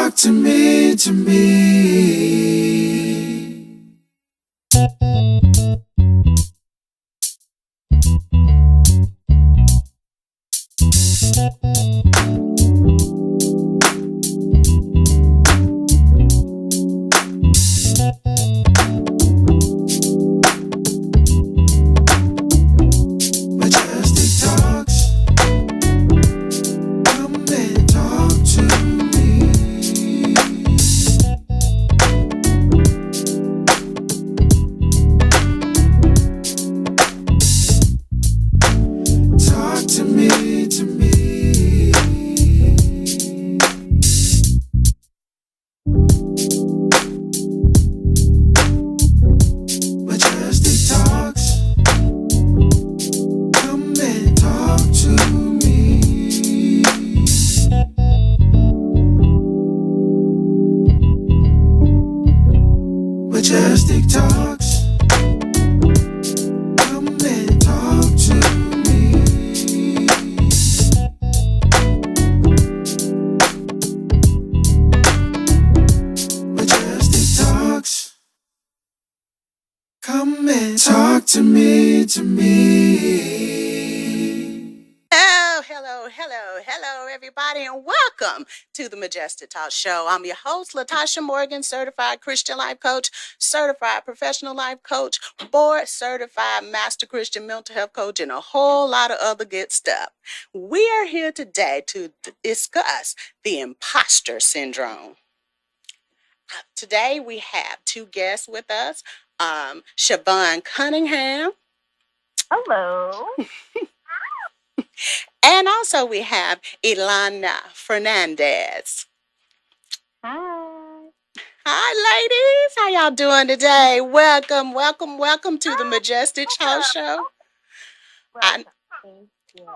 Talk to me, to me. Majestic talks. Come and talk to me. Talk to me, to me. Majestic talks. Come and talk to me. Majestic talks. Come and talk to me. Majestic talks. Come and talk to me, to me. Hello, everybody, and welcome to the Majestic Talk Show. I'm your host, Latasha Morgan, certified Christian life coach, certified professional life coach, board certified master Christian mental health coach, and a whole lot of other good stuff. We are here today to discuss the imposter syndrome. Today we have two guests with us, Siobhan Cunningham. Hello. And also we have Elayna Fernandez. Hi. Hi, ladies. How y'all doing today? Welcome to the Majestic Talk Show. Thank you.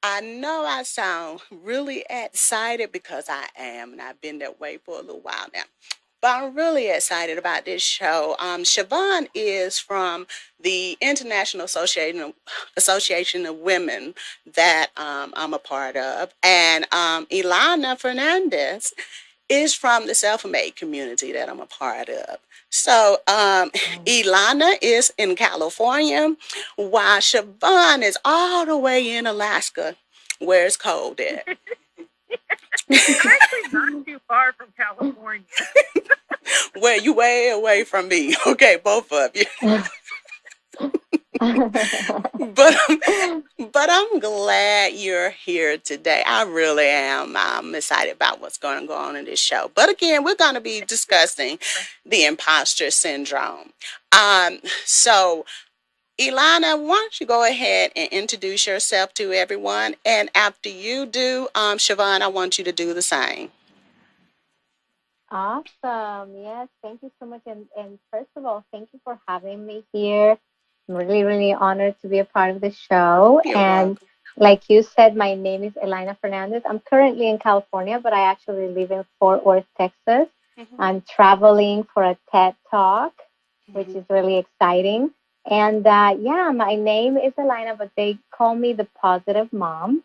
I know I sound really excited because I am, and I've been that way for a little while now. But I'm really excited about this show. Siobhan is from the International Association of Women that I'm a part of. And Elayna Fernandez is from the self-made community that I'm a part of. So Elayna is in California, while Siobhan is all the way in Alaska, where it's cold at. I'm actually not too far from California. Well, you way away from me. Okay, both of you. But I'm glad you're here today. I really am. I'm excited about what's going to go on in this show. But again, we're going to be discussing the imposter syndrome. So Elayna, why don't you go ahead and introduce yourself to everyone? And after you do, Siobhan, I want you to do the same. Awesome. Yes, thank you so much. And first of all, thank you for having me here. I'm really, really honored to be a part of the show. You're and welcome. like you said, my name is Elayna Fernandez. I'm currently in California, but I actually live in Fort Worth, Texas. Mhm. I'm traveling for a TED Talk, which is really exciting. And yeah, my name is Elayna, but they call me the Positive Mom.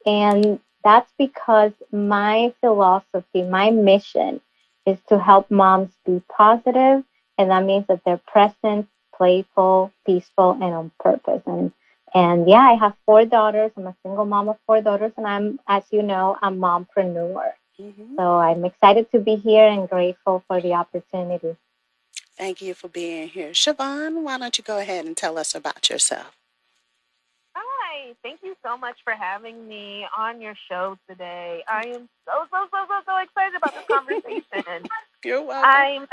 And that's because my philosophy, my mission is to help moms be positive, and that means that they're present, playful, peaceful, and on purpose. And yeah, I have 4 daughters. I'm a single mom of 4 daughters, and I'm, as you know, a mompreneur. Mhm. So I'm excited to be here and grateful for the opportunity. Thank you for being here. Siobhan, why don't you go ahead and tell us about yourself? Hi. Thank you so much for having me on your show today. I am so excited about this conversation. You're welcome.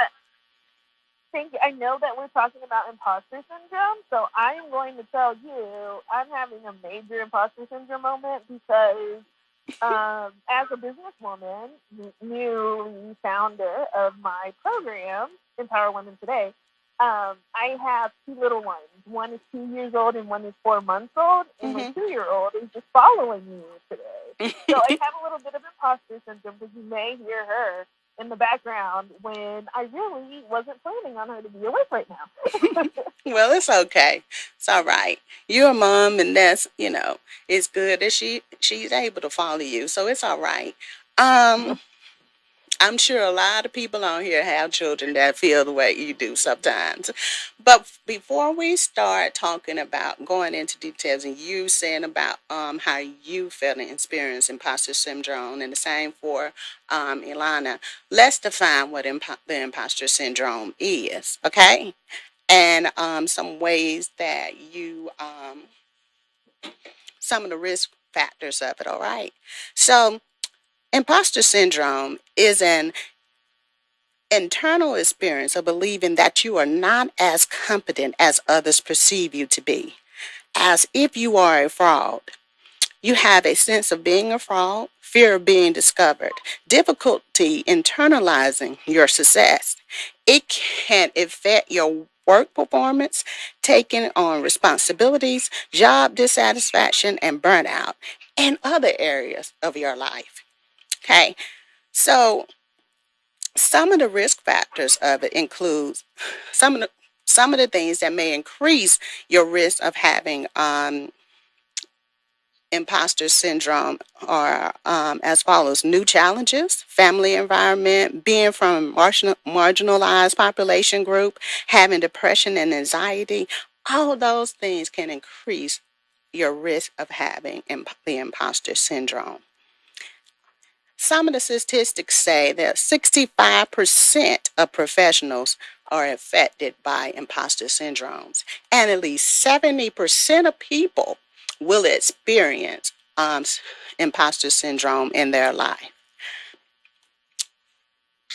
Thank you. I know that we're talking about imposter syndrome, so I am going to tell you I'm having a major imposter syndrome moment because as a businesswoman, newly founder of my program, Empower Women Today, I have 2 little ones. One is 2 years old and one is 4 months old, and my 2-year-old is just following me today. So I have a little bit of imposter syndrome because you may hear her in the background when I really wasn't planning on her to be awake right now. Well, it's okay. It's all right. You're a mom, and that's, it's good that she's able to follow you. So it's all right. I'm sure a lot of people on here have children that feel the way you do sometimes. But before we start talking about going into details and you saying about how you felt and experienced imposter syndrome, and the same for Elayna, let's define what the imposter syndrome is, okay? And some ways that some of the risk factors of it, all right? So, imposter syndrome is an internal experience of believing that you are not as competent as others perceive you to be, as if you are a fraud. You have a sense of being a fraud, fear of being discovered, difficulty internalizing your success. It can affect your work performance, taking on responsibilities, job dissatisfaction, and burnout, and other areas of your life. Okay, so some of the risk factors of it includes some of the some of the things that may increase your risk of having imposter syndrome are as follows: new challenges, family environment, being from a marginalized population group, having depression and anxiety. All those things can increase your risk of having the imposter syndrome. Some of the statistics say that 65% of professionals are affected by imposter syndromes, and at least 70% of people will experience imposter syndrome in their life.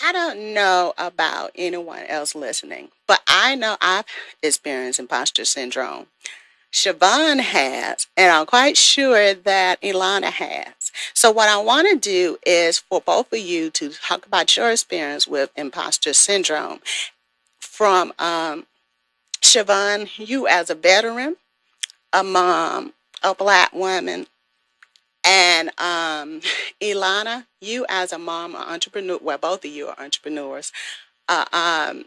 I don't know about anyone else listening, but I know I've experienced imposter syndrome. Siobhan has, and I'm quite sure that Elayna has. So what I want to do is for both of you to talk about your experience with imposter syndrome. From Siobhan, you as a veteran, a mom, a Black woman, and Elayna, you as a mom, an entrepreneur. Well, both of you are entrepreneurs. Uh, um,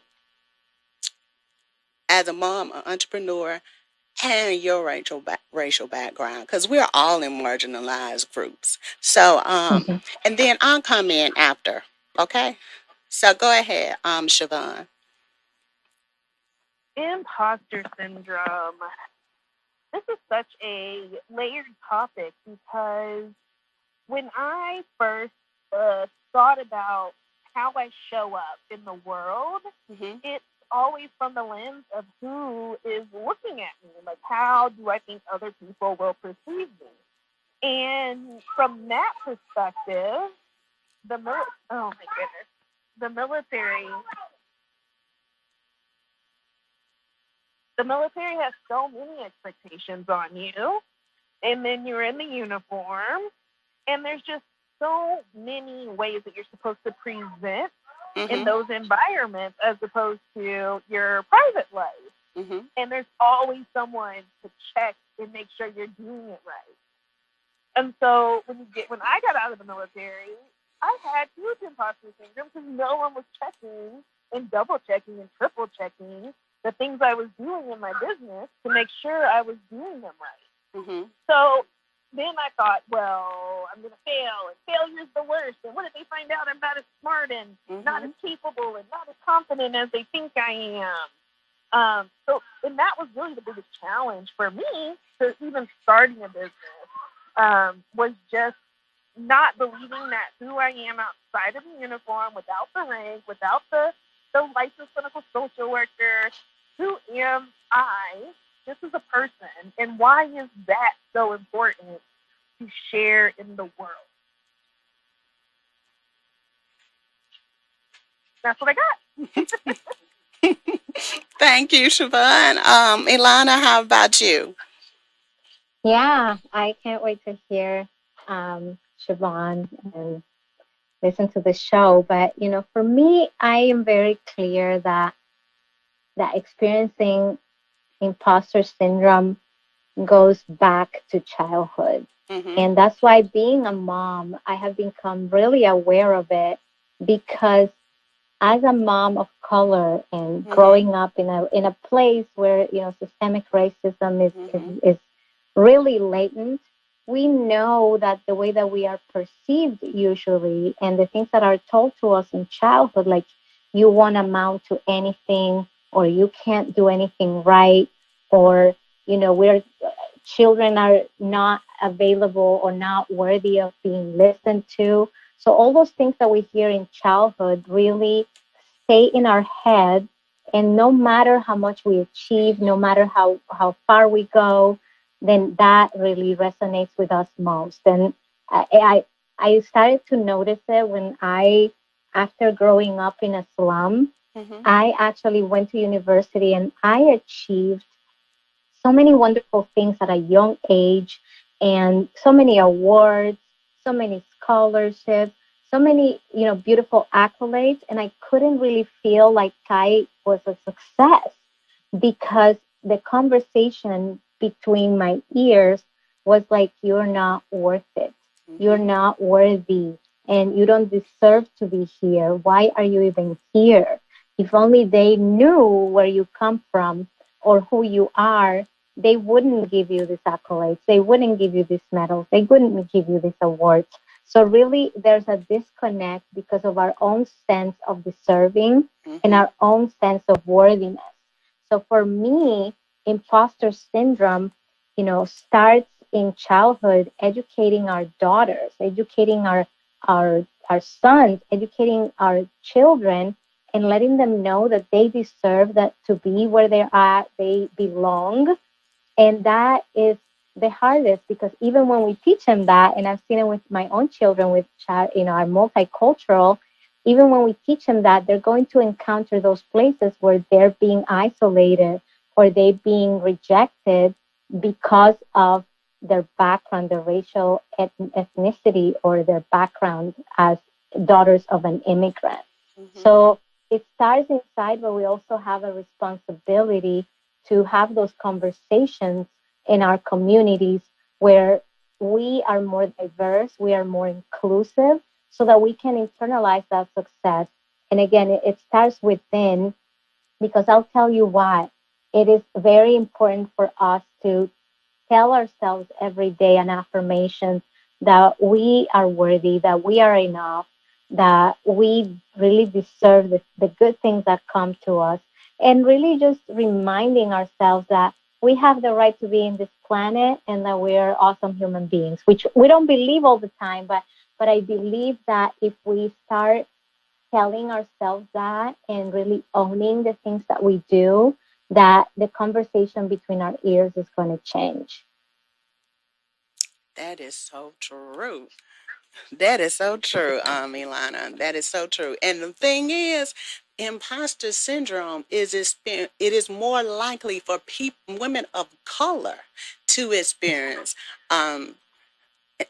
as a mom, an entrepreneur, and your racial background, because we're all in marginalized groups. So, Mhm. and then I'll come in after. Okay. So go ahead, Siobhan. Imposter syndrome. This is such a layered topic because when I first thought about how I show up in the world, it's always from the lens of who is looking at me. Like, how do I think other people will perceive me? And from that perspective, oh my goodness, the military has so many expectations on you, and then you're in the uniform, and there's just so many ways that you're supposed to present in those environments as opposed to your private life. And there's always someone to check and make sure you're doing it right. And so when I got out of the military, I had huge imposter syndrome because no one was checking and double checking and triple checking the things I was doing in my business to make sure I was doing them right. So then I thought, well, I'm going to fail, and failure's the worst. And what if they find out I'm not as smart and not as capable and not as confident as they think I am? And that was really the biggest challenge for me to even starting a business, was just not believing that who I am outside of the uniform, without the rank, without the licensed clinical social worker, who am I just as a person, and why is that so important to share in the world? That's what I got. Thank you, Siobhan. Elayna, how about you? Yeah, I can't wait to hear Siobhan and listen to the show. But, for me, I am very clear that experiencing imposter syndrome goes back to childhood. And that's why being a mom, I have become really aware of it, because as a mom of color and growing up in a place where systemic racism is really latent, we know that the way that we are perceived usually and the things that are told to us in childhood, like you won't amount to anything or you can't do anything right, or, we're children are not available or not worthy of being listened to. So all those things that we hear in childhood really stay in our head. And no matter how much we achieve, no matter how far we go, then that really resonates with us most. And I started to notice it when after growing up in a slum, Mm-hmm. I actually went to university and I achieved so many wonderful things at a young age, and so many awards, so many scholarships, so many, beautiful accolades. And I couldn't really feel like I was a success because the conversation between my ears was like, you're not worth it. You're Mm-hmm. not worthy and you don't deserve to be here. Why are you even here? If only they knew where you come from or who you are, they wouldn't give you these accolades. They wouldn't give you these medals. They wouldn't give you these awards. So really, there's a disconnect because of our own sense of deserving and Mm-hmm. our own sense of worthiness. So for me, imposter syndrome, starts in childhood, educating our daughters, educating our sons, educating our children, and letting them know that they deserve that to be where they're at, they belong. And that is the hardest because even when we teach them that, and I've seen it with my own children, with are multicultural, even when we teach them that, they're going to encounter those places where they're being isolated or they're being rejected because of their background, their racial ethnicity, or their background as daughters of an immigrant. Mm-hmm. So it starts inside, but we also have a responsibility to have those conversations in our communities where we are more diverse, we are more inclusive, so that we can internalize that success. And again, it starts within, because I'll tell you why. It is very important for us to tell ourselves every day an affirmation that we are worthy, that we are enough, that we really deserve the good things that come to us. And really just reminding ourselves that we have the right to be in this planet and that we are awesome human beings, which we don't believe all the time, but I believe that if we start telling ourselves that and really owning the things that we do, that the conversation between our ears is going to change. That is so true. That is so true, Elayna. That is so true. And the thing is, imposter syndrome it is more likely for women of color to experience um,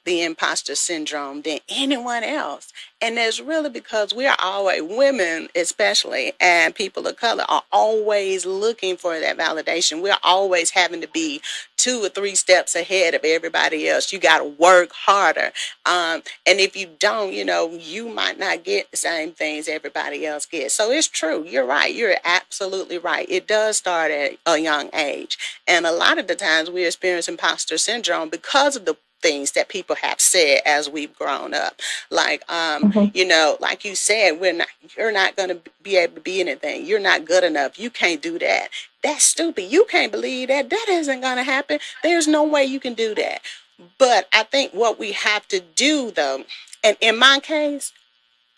the imposter syndrome than anyone else. And that's really because we are always, women especially, and people of color are always looking for that validation. We're always having to be 2 or 3 steps ahead of everybody else. You got to work harder. And if you don't, you might not get the same things everybody else gets. So it's true. You're right. You're absolutely right. It does start at a young age. And a lot of the times we experience imposter syndrome because of the things that people have said as we've grown up, like Mhm. like you said, you're not going to be able to be anything, you're not good enough, you can't do that, that's stupid, you can't believe that isn't going to happen, there's no way you can do that. But I think what we have to do though, and in my case,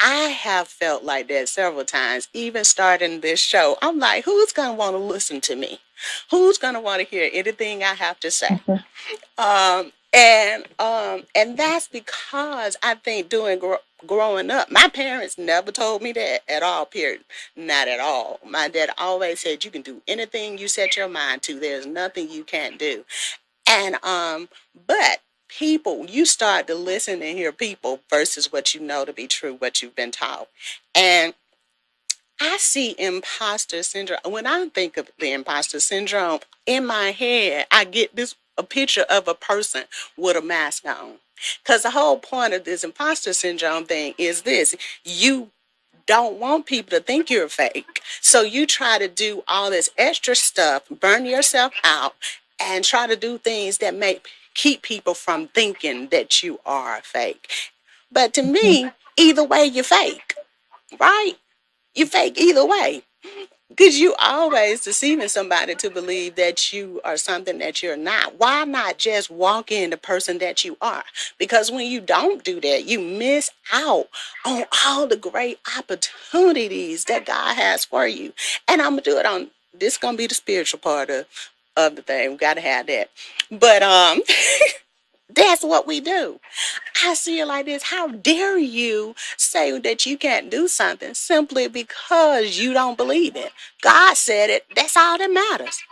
I have felt like that several times, even starting this show. I'm like, who's going to want to listen to me? Who's going to want to hear anything I have to say? Mhm. And that's because I think growing up, my parents never told me that at all. Period, not at all. My dad always said you can do anything you set your mind to. There's nothing you can't do. And but people, you start to listen and hear people versus what you know to be true, what you've been taught, and I see imposter syndrome. When I think of the imposter syndrome, in my head, I get a picture of a person with a mask on. Because the whole point of this imposter syndrome thing is this: you don't want people to think you're fake. So you try to do all this extra stuff, burn yourself out, and try to do things that make keep people from thinking that you are fake. But to me, either way, you're fake, right? You fake either way. Because you always deceiving somebody to believe that you are something that you're not. Why not just walk in the person that you are? Because when you don't do that, you miss out on all the great opportunities that God has for you. And I'm gonna do it on this. Gonna be the spiritual part of the thing. We gotta have that. But that's what we do. I see it like this. How dare you say that you can't do something simply because you don't believe it? God said it. That's all that matters.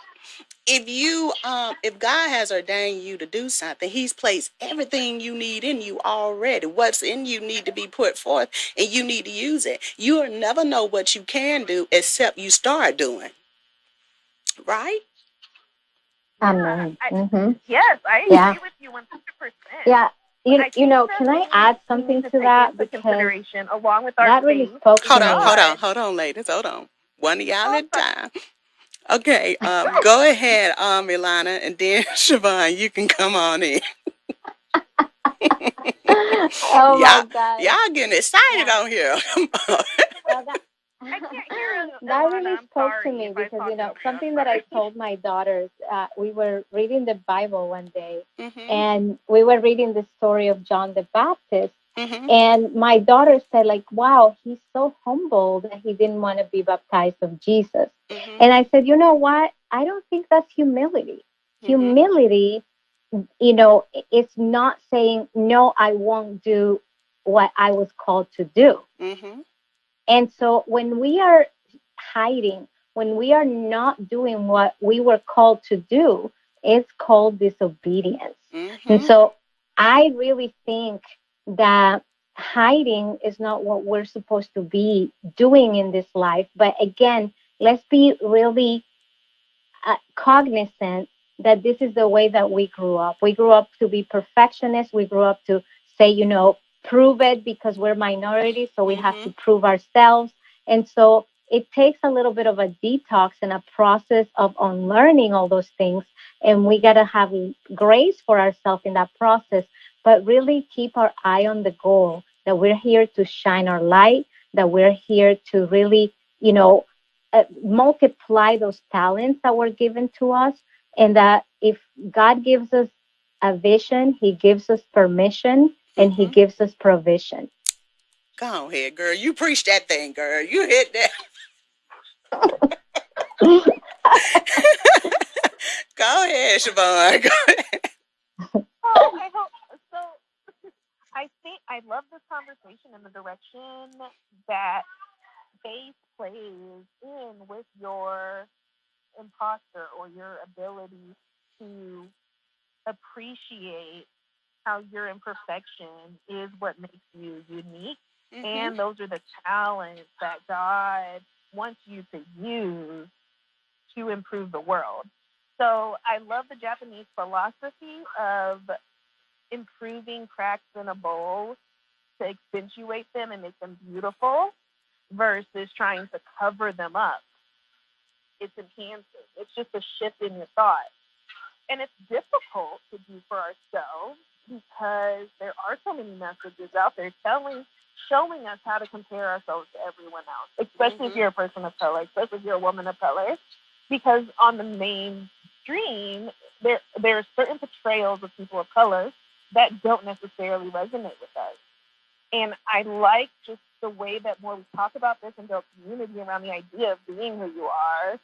If God has ordained you to do something, He's placed everything you need in you already. What's in you need to be put forth, and you need to use it. You'll never know what you can do except you start doing. Right? Amen. Yes, I Yeah. agree with you 100%. Yeah. I You know, think can that I what add we need something to to take that? into Because consideration, along with our that really faith, spoke to Hold me. on, hold on, ladies. Hold on. One of y'all Oh, at a time. Okay, go ahead, Elayna, and then Siobhan, you can come on in. Oh my y'all, God. y'all getting excited Yeah. on here. Well, that I can't hear that Elayna. really I'm spoke to sorry me if I because talk over you. I'm something that I sorry. told my daughters. We were reading the Bible one day, Mm-hmm, and we were reading the story of John the Baptist. mm-hmm, And my daughter said, like, wow, he's so humble that he didn't want to be baptized of Jesus. mm-hmm, And I said, you know what? I don't think that's humility. mm-hmm, Humility, it's not saying, no, I won't do what I was called to do. mm-hmm, And so when we are hiding, when we are not doing what we were called to do, it's called disobedience. And mm-hmm. so I really think that hiding is not what we're supposed to be doing in this life. But again, let's be really cognizant that this is the way that we grew up. We grew up to be perfectionists. We grew up to say, prove it because we're minorities, so we have to prove ourselves. And so it takes a little bit of a detox and a process of unlearning all those things. And we got to have grace for ourselves in that process, but really keep our eye on the goal that we're here to shine our light, that we're here to really, multiply those talents that were given to us. And that if God gives us a vision, He gives us permission, and He gives us provision. Go ahead, girl. You preach that thing, girl. You hit that. Go ahead, Siobhan. Go ahead. Oh, I hope so. I think I love this conversation and the direction that faith plays in with your imposter or your ability to appreciate how your imperfection is what makes you unique. Mm-hmm. And those are the talents that God wants you to use to improve the world. So I love the Japanese philosophy of improving cracks in a bowl to accentuate them and make them beautiful versus trying to cover them up. It's enhancing. It's just a shift in your thought. And it's difficult to do for ourselves because there are so many messages out there showing us how to compare ourselves to everyone else, especially if you're a person of color, especially if you're a woman of color, because on the mainstream, there are certain portrayals of people of color that don't necessarily resonate with us. And I like just the way that more we talk about this and build community around the idea of being who you are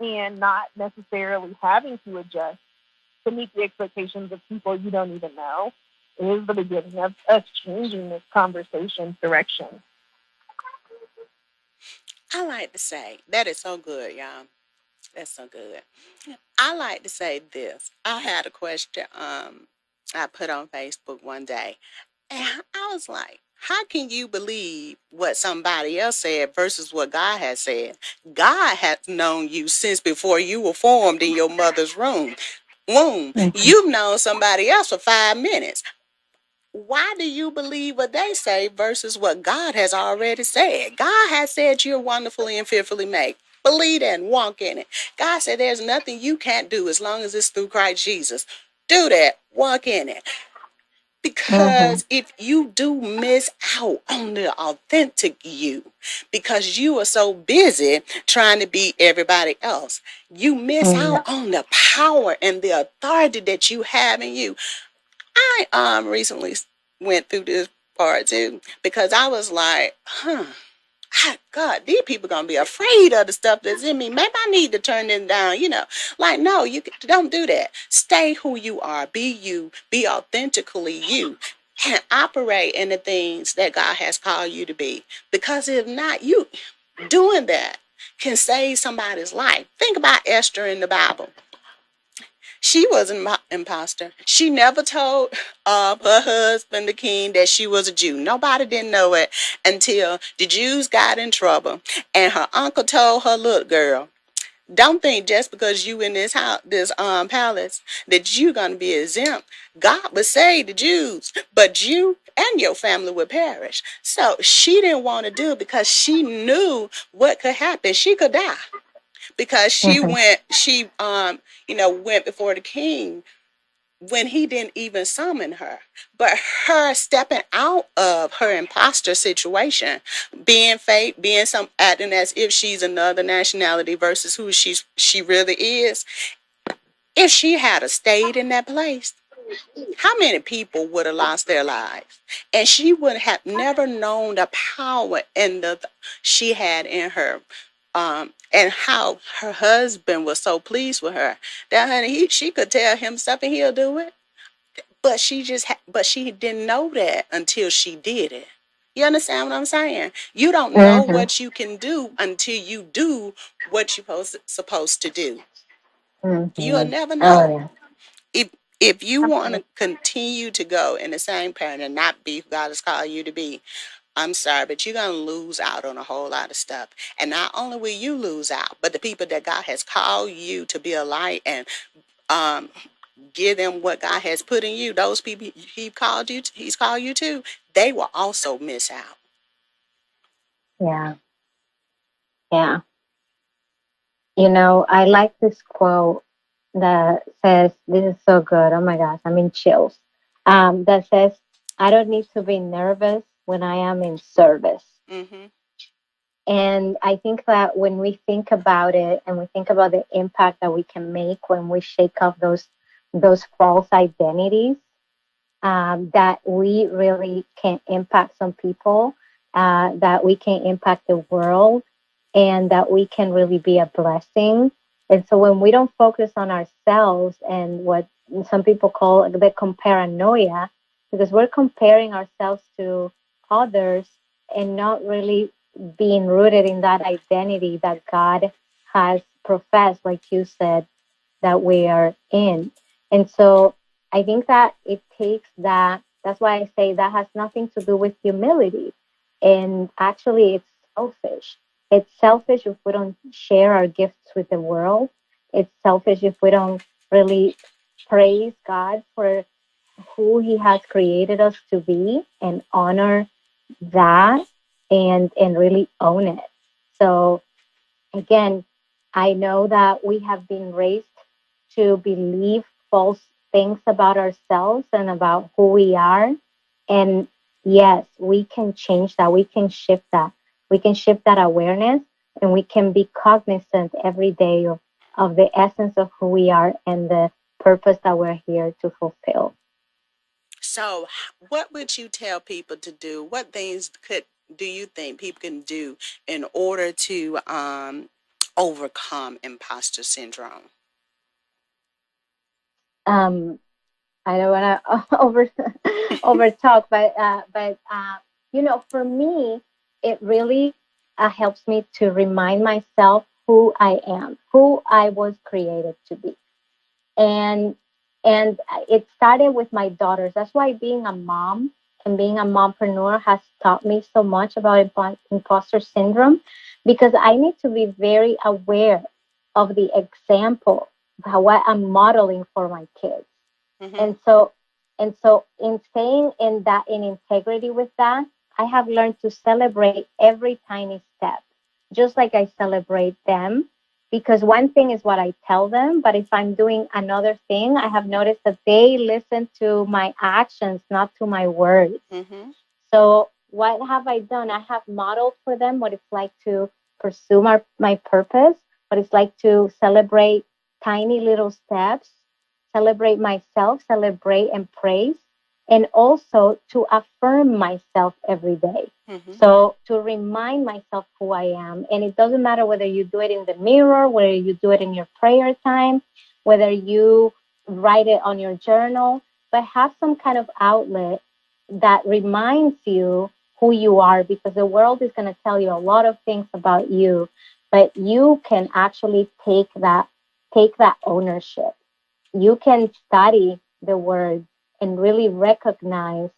and not necessarily having to adjust to meet the expectations of people you don't even know is the beginning of us changing this conversation's direction. I like to say, that is so good, y'all. That's so good. I like to say this. I had a question I put on Facebook one day, and I was like, how can you believe what somebody else said versus what God has said? God has known you since before you were formed in your mother's womb. You've known somebody else for 5 minutes. Why do you believe what they say versus what God has already said? God has said you're wonderfully and fearfully made. Believe that and walk in it. God said there's nothing you can't do as long as it's through Christ Jesus. Do that. walk in it. Because if you do miss out on the authentic you, because you are so busy trying to be everybody else, you miss out on the power and the authority that you have in you. I recently went through this part too, because I was like, God, these people gonna be afraid of the stuff that's in me. Maybe I need to turn this down. Like, no, you don't do that. Stay who you are. Be you. Be authentically you, and operate in the things that God has called you to be. Because if not, you doing that can save somebody's life. Think about Esther in the Bible. She was an imposter. She never told her husband, the king, that she was a Jew. Nobody didn't know it until the Jews got in trouble. And her uncle told her, look, girl, don't think just because you in this house, this palace, that you're going to be exempt. God would save the Jews, but you and your family would perish. So she didn't want to do it because she knew what could happen. She could die. Because she went before the king when he didn't even summon her. But her stepping out of her imposter situation, being fake, acting as if she's another nationality versus who she really is. If she had stayed in that place, how many people would have lost their lives? And she would have never known the power and the she had in her. And how her husband was so pleased with her that, honey, she could tell him stuff and he'll do it. But she didn't know that until she did it. You understand what I'm saying? You don't know what you can do until you do what you're supposed to do. You'll never know. If you want to continue to go in the same pattern and not be who God has called you to be, I'm sorry, but you're going to lose out on a whole lot of stuff. And not only will you lose out, but the people that God has called you to be a light and give them what God has put in you, those people he's called you to, they will also miss out. Yeah. Yeah. I like this quote that says, this is so good. Oh my gosh, I'm in chills. That says, I don't need to be nervous when I am in service. Mm-hmm. And I think that when we think about it and we think about the impact that we can make when we shake off those false identities, that we really can impact some people, that we can impact the world, and that we can really be a blessing. And so when we don't focus on ourselves and what some people call the comparanoia, because we're comparing ourselves to others and not really being rooted in that identity that God has professed, like you said, that we are in. And so I think that it takes that. That's why I say that has nothing to do with humility. And actually, it's selfish. It's selfish if we don't share our gifts with the world. It's selfish if we don't really praise God for who He has created us to be and honor that and really own it. So again, I know that we have been raised to believe false things about ourselves and about who we are. And yes, we can change that. We can shift that. We can shift that awareness and we can be cognizant every day of the essence of who we are and the purpose that we're here to fulfill. So, what would you tell people to do? What things do you think people can do in order to overcome imposter syndrome? I don't want to over talk, but for me, it really helps me to remind myself who I am, who I was created to be, and it started with my daughters. That's why being a mom and being a mompreneur has taught me so much about imposter syndrome, because I need to be very aware of the example of what I'm modeling for my kids. Mm-hmm. And so in staying in integrity with that, I have learned to celebrate every tiny step, just like I celebrate them, because one thing is what I tell them, but if I'm doing another thing, I have noticed that they listen to my actions, not to my words. Mm-hmm. So what have I done? I have modeled for them what it's like to pursue my purpose, what it's like to celebrate tiny little steps, celebrate myself, celebrate and praise, and also to affirm myself every day. Mm-hmm. So to remind myself who I am. And it doesn't matter whether you do it in the mirror, whether you do it in your prayer time, whether you write it on your journal, but have some kind of outlet that reminds you who you are, because the world is going to tell you a lot of things about you, but you can actually take that ownership. You can study the word and really recognize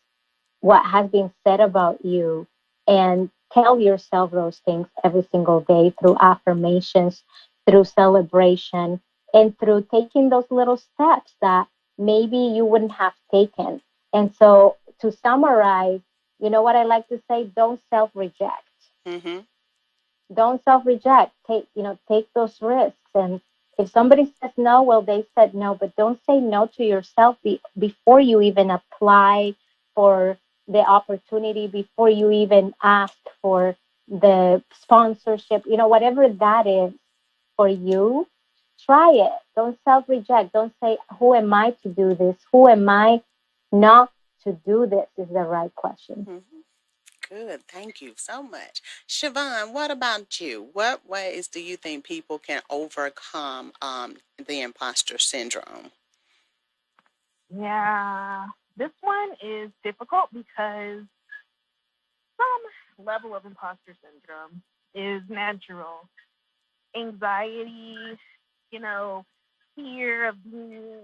what has been said about you and tell yourself those things every single day through affirmations, through celebration, and through taking those little steps that maybe you wouldn't have taken. And so to summarize, you know what I like to say? Don't self-reject. Mm-hmm. Don't self-reject. Take those risks. And if somebody says no, well, they said no, but don't say no to yourself before you even apply for the opportunity, before you even ask for the sponsorship, whatever that is for you, try it. Don't self-reject. Don't say, who am I to do this? Who am I not to do this is the right question. Mm-hmm. Good. Thank you so much. Siobhan, what about you? What ways do you think people can overcome the imposter syndrome? Yeah, this one is difficult because some level of imposter syndrome is natural. Anxiety, you know, fear of being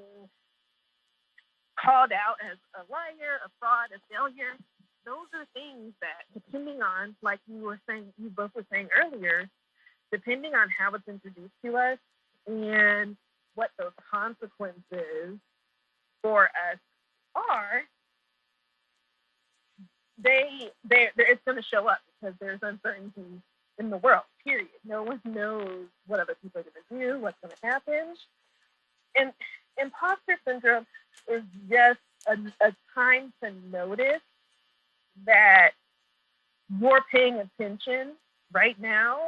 called out as a liar, a fraud, a failure. Those are things that, depending on, like you both were saying earlier, depending on how it's introduced to us and what those consequences for us are, it's going to show up because there's uncertainty in the world, period. No one knows what other people are going to do, what's going to happen. And imposter syndrome is just a time to notice that you're paying attention right now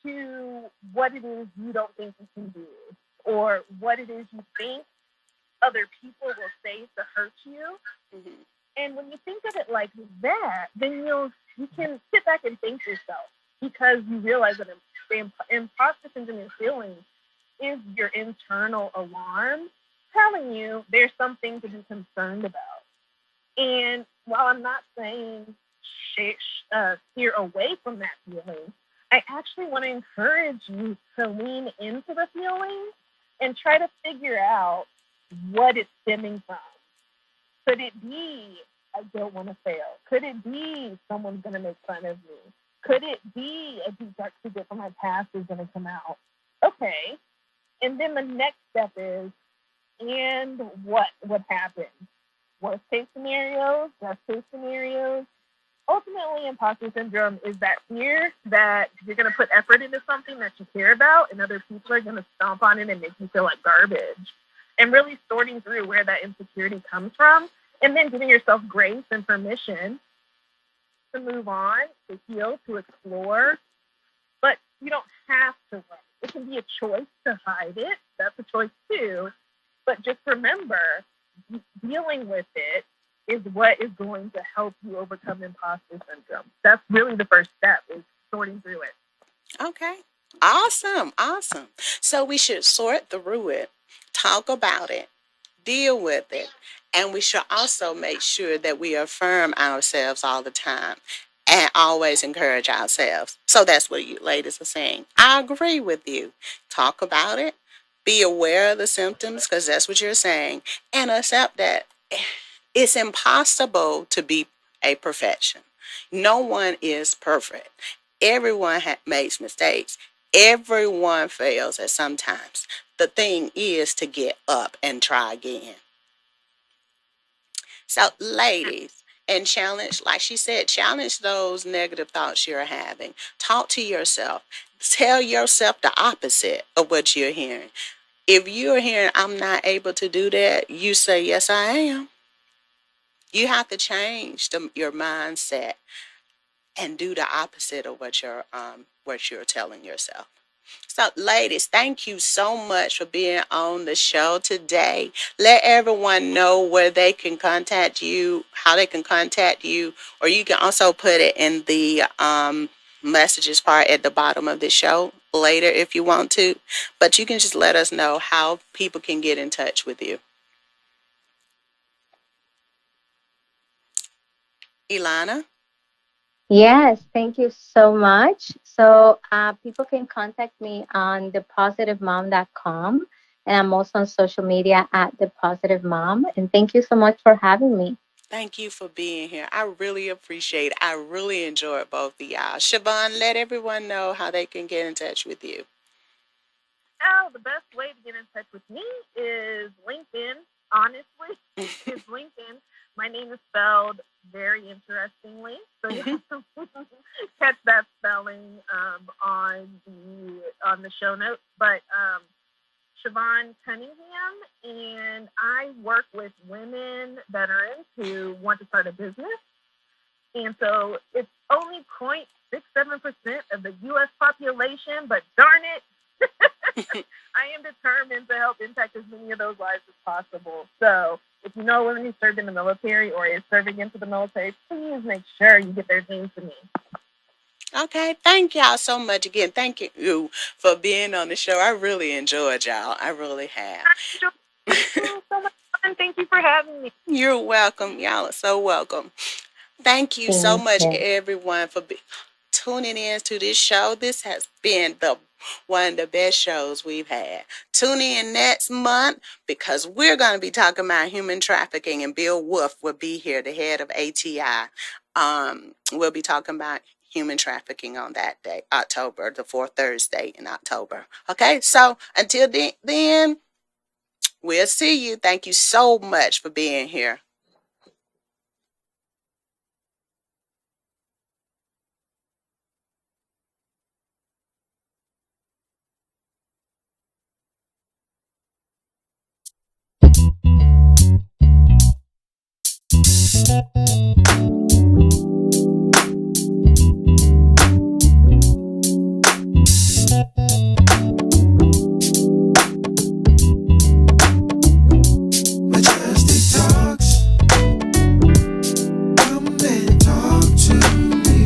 to what it is you don't think you can do, or what it is you think other people will say to hurt you. Mm-hmm. And when you think of it like that, then you can sit back and thank yourself, because you realize that the imposter syndrome you're feeling is your internal alarm telling you there's something to be concerned about. And while I'm not saying steer away from that feeling, I actually want to encourage you to lean into the feeling and try to figure out what it's stemming from. Could it be I don't want to fail? Could it be someone's going to make fun of me? Could it be a deep dark secret from my past is going to come out? Okay. And then the next step is, and what would happen? Worst case scenarios, best case scenarios. Ultimately, imposter syndrome is that fear that you're going to put effort into something that you care about, and other people are going to stomp on it and make you feel like garbage. And really sorting through where that insecurity comes from, and then giving yourself grace and permission to move on, to heal, to explore. But you don't have to run. It can be a choice to hide it. That's a choice too. But just remember, dealing with it is what is going to help you overcome imposter syndrome. That's really the first step, is sorting through it. Okay. Awesome. Awesome. So we should sort through it, talk about it, deal with it, and we should also make sure that we affirm ourselves all the time and always encourage ourselves. So that's what you ladies are saying. I agree with you. Talk about it, be aware of the symptoms, because that's what you're saying, and accept that it's impossible to be a perfection. No one is perfect. Everyone makes mistakes. Everyone fails at some times. The thing is to get up and try again. So, ladies, and challenge, like she said, challenge those negative thoughts you're having. Talk to yourself. Tell yourself the opposite of what you're hearing. If you're hearing, I'm not able to do that, you say, yes, I am. You have to change your mindset and do the opposite of what you're telling yourself. So, ladies, thank you so much for being on the show today. Let everyone know where they can contact you, how they can contact you, or you can also put it in the messages part at the bottom of the show later if you want to. But you can just let us know how people can get in touch with you. Elayna? Yes, thank you so much. So people can contact me on thepositivemom.com, and I'm also on social media at thepositivemom. And thank you so much for having me. Thank you for being here. I really appreciate it. I really enjoyed both of y'all. Siobhan, let everyone know how they can get in touch with you. Oh, the best way to get in touch with me is LinkedIn. Honestly, is LinkedIn. My name is spelled very interestingly, so you have to catch that spelling on the show notes. But Siobhan Cunningham, and I work with women veterans who want to start a business. And so it's only 0.67% of the U.S. population, but darn it, I am determined to help impact as many of those lives as possible. So if you know women who served in the military or is serving into the military, please make sure you get their names to me. Okay, thank y'all so much again. Thank you for being on the show. I really enjoyed y'all. I really have. So much fun. Thank you for having me. You're welcome. Y'all are so welcome. Thank you so much, everyone, for tuning in to this show. This has been one of the best shows we've had. Tune in next month because we're going to be talking about human trafficking, and Bill Wolf will be here, the head of ATI. We'll be talking about human trafficking on that day, October, the fourth Thursday in October. Okay, so until then, we'll see you. Thank you so much for being here. Majestic talks. Come and talk to me.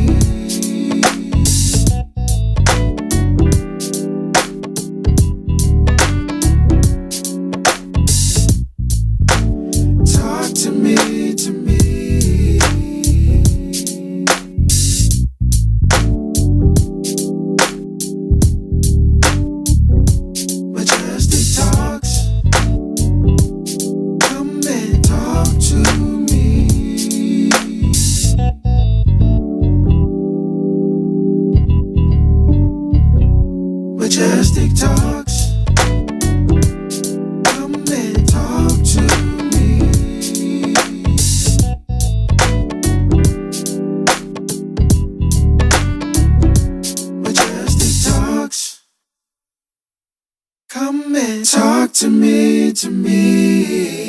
Talk to me, to me. Majestic talks. Come and talk to me. Majestic talks. Come and talk to me. Majestic talks. Come and talk to me, to me.